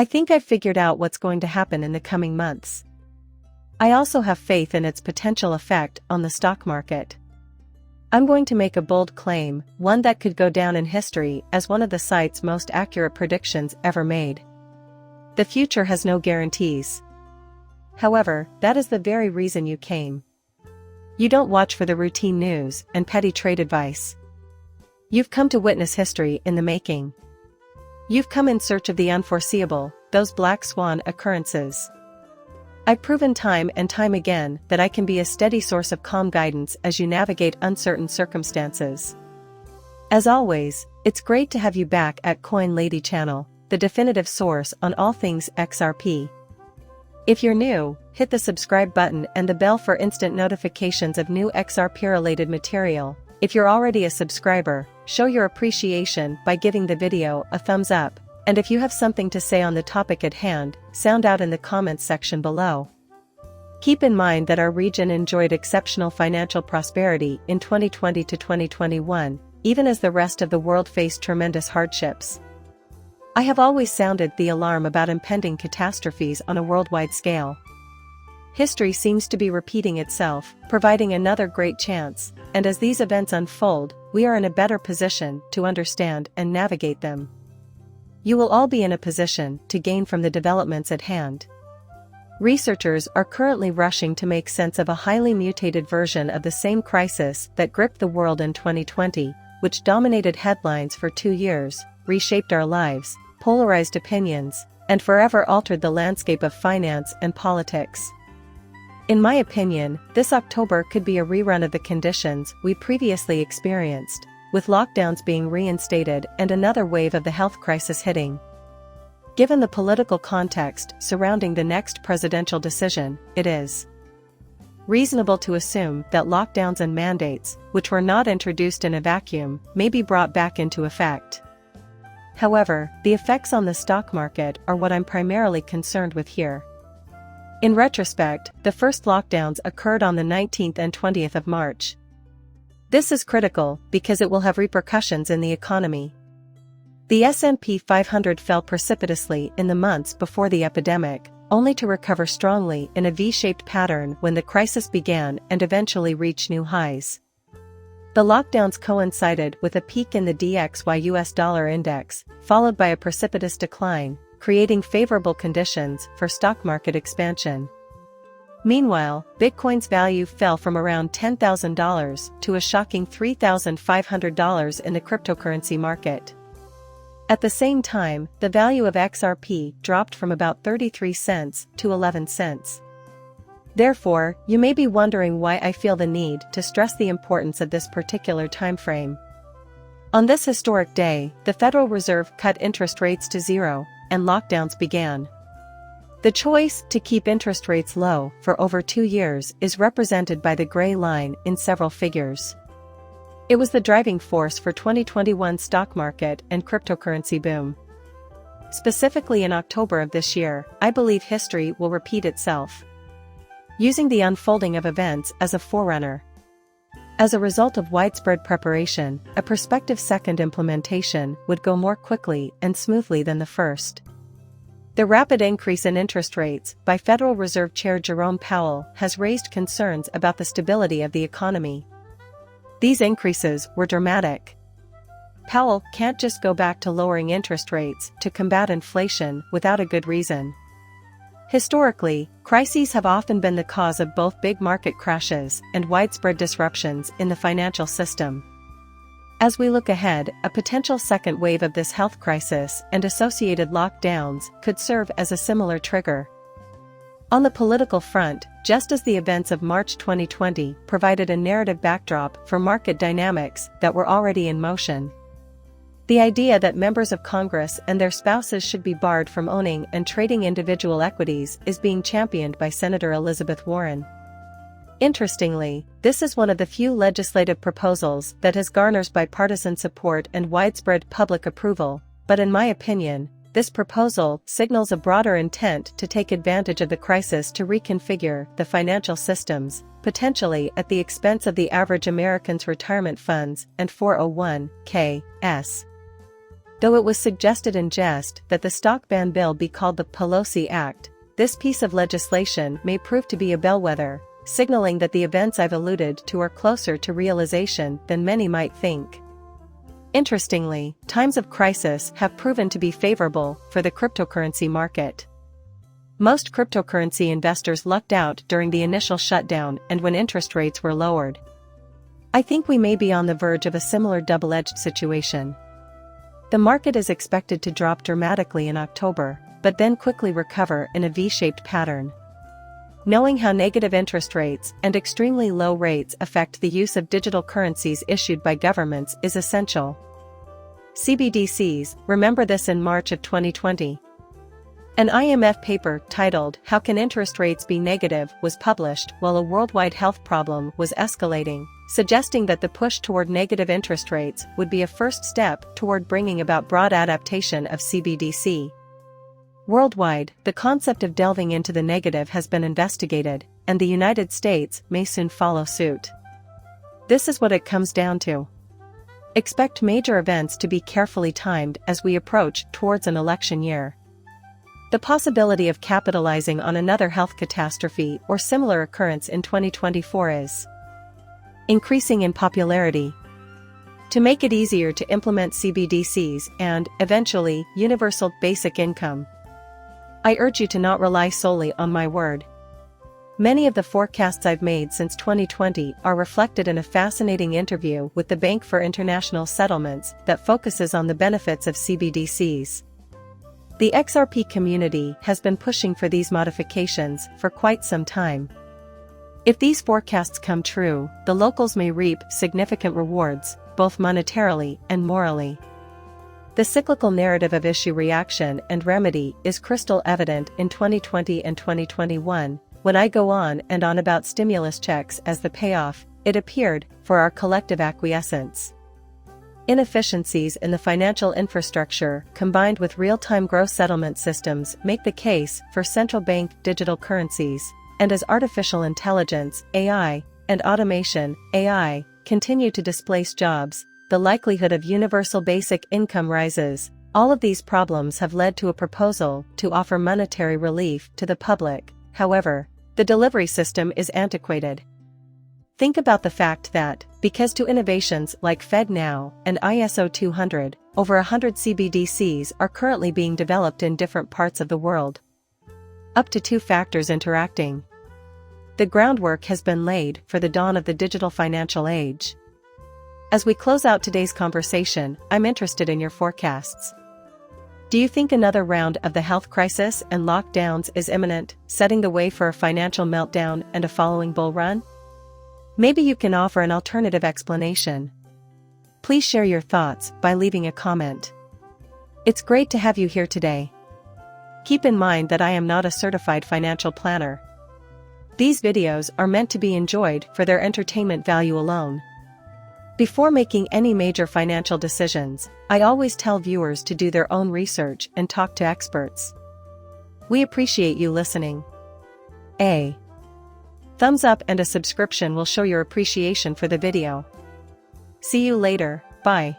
I think I've figured out what's going to happen in the coming months. I also have faith in its potential effect on the stock market. I'm going to make a bold claim, one that could go down in history as one of the site's most accurate predictions ever made. The future has no guarantees. However, that is the very reason you came. You don't watch for the routine news and petty trade advice. You've come to witness history in the making. You've come in search of the unforeseeable, those black swan occurrences. I've proven time and time again that I can be a steady source of calm guidance as you navigate uncertain circumstances. As always, it's great to have you back at Coin Lady channel, the definitive source on all things XRP. If you're new, hit the subscribe button and the bell for instant notifications of new XRP-related material. If you're already a subscriber, show your appreciation by giving the video a thumbs up, and if you have something to say on the topic at hand, sound out in the comments section below. Keep in mind that our region enjoyed exceptional financial prosperity in 2020 to 2021, even as the rest of the world faced tremendous hardships. I have always sounded the alarm about impending catastrophes on a worldwide scale. History seems to be repeating itself, providing another great chance, and as these events unfold, we are in a better position to understand and navigate them. You will all be in a position to gain from the developments at hand. Researchers are currently rushing to make sense of a highly mutated version of the same crisis that gripped the world in 2020, which dominated headlines for 2 years, reshaped our lives, polarized opinions, and forever altered the landscape of finance and politics. In my opinion, this October could be a rerun of the conditions we previously experienced, with lockdowns being reinstated and another wave of the health crisis hitting. Given the political context surrounding the next presidential decision, it is reasonable to assume that lockdowns and mandates, which were not introduced in a vacuum, may be brought back into effect. However, the effects on the stock market are what I'm primarily concerned with here. In retrospect, the first lockdowns occurred on the 19th and 20th of March. This is critical because it will have repercussions in the economy. The S&P 500 fell precipitously in the months before the epidemic, only to recover strongly in a V-shaped pattern when the crisis began and eventually reach new highs. The lockdowns coincided with a peak in the DXY US dollar index, followed by a precipitous decline, creating favorable conditions for stock market expansion. Meanwhile, Bitcoin's value fell from around $10,000 to a shocking $3,500 in the cryptocurrency market. At the same time, the value of XRP dropped from about 33 cents to 11 cents. Therefore, you may be wondering why I feel the need to stress the importance of this particular time frame. On this historic day, the Federal Reserve cut interest rates to zero, and lockdowns began. The choice to keep interest rates low for over 2 years is represented by the gray line in several figures. It was the driving force for 2021 stock market and cryptocurrency boom. Specifically in October of this year, I believe history will repeat itself, using the unfolding of events as a forerunner. As a result of widespread preparation, a prospective second implementation would go more quickly and smoothly than the first. The rapid increase in interest rates by Federal Reserve Chair Jerome Powell has raised concerns about the stability of the economy. These increases were dramatic. Powell can't just go back to lowering interest rates to combat inflation without a good reason. Historically, crises have often been the cause of both big market crashes and widespread disruptions in the financial system. As we look ahead, a potential second wave of this health crisis and associated lockdowns could serve as a similar trigger. On the political front, just as the events of March 2020 provided a narrative backdrop for market dynamics that were already in motion, the idea that members of Congress and their spouses should be barred from owning and trading individual equities is being championed by Senator Elizabeth Warren. Interestingly, this is one of the few legislative proposals that has garnered bipartisan support and widespread public approval, but in my opinion, this proposal signals a broader intent to take advantage of the crisis to reconfigure the financial systems, potentially at the expense of the average American's retirement funds and 401(k)s. Though it was suggested in jest that the stock ban bill be called the Pelosi Act, this piece of legislation may prove to be a bellwether, signaling that the events I've alluded to are closer to realization than many might think. Interestingly, times of crisis have proven to be favorable for the cryptocurrency market. Most cryptocurrency investors lucked out during the initial shutdown and when interest rates were lowered. I think we may be on the verge of a similar double-edged situation. The market is expected to drop dramatically in October, but then quickly recover in a V-shaped pattern. Knowing how negative interest rates and extremely low rates affect the use of digital currencies issued by governments is essential. CBDCs, remember this in March of 2020. An IMF paper titled "How Can Interest Rates Be Negative" was published while a worldwide health problem was escalating, suggesting that the push toward negative interest rates would be a first step toward bringing about broad adaptation of CBDC. Worldwide, the concept of delving into the negative has been investigated, and the United States may soon follow suit. This is what it comes down to. Expect major events to be carefully timed as we approach towards an election year. The possibility of capitalizing on another health catastrophe or similar occurrence in 2024 is increasing in popularity. To make it easier to implement CBDCs and, eventually, universal basic income, I urge you to not rely solely on my word. Many of the forecasts I've made since 2020 are reflected in a fascinating interview with the Bank for International Settlements that focuses on the benefits of CBDCs. The XRP community has been pushing for these modifications for quite some time. If these forecasts come true, the locals may reap significant rewards, both monetarily and morally. The cyclical narrative of issue reaction and remedy is crystal evident in 2020 and 2021, when I go on and on about stimulus checks as the payoff, it appeared, for our collective acquiescence. Inefficiencies in the financial infrastructure combined with real-time gross settlement systems make the case for central bank digital currencies, and as artificial intelligence, AI, and automation, AI, continue to displace jobs, the likelihood of universal basic income rises. All of these problems have led to a proposal to offer monetary relief to the public. However, the delivery system is antiquated. Think about the fact that, because to innovations like FedNow and ISO 200, over 100 CBDCs are currently being developed in different parts of the world. Up to two factors interacting. The groundwork has been laid for the dawn of the digital financial age. As we close out today's conversation, I'm interested in your forecasts. Do you think another round of the health crisis and lockdowns is imminent, setting the way for a financial meltdown and a following bull run? Maybe you can offer an alternative explanation. Please share your thoughts by leaving a comment. It's great to have you here today. Keep in mind that I am not a certified financial planner. These videos are meant to be enjoyed for their entertainment value alone. Before making any major financial decisions, I always tell viewers to do their own research and talk to experts. We appreciate you listening. A thumbs up and a subscription will show your appreciation for the video. See you later, bye.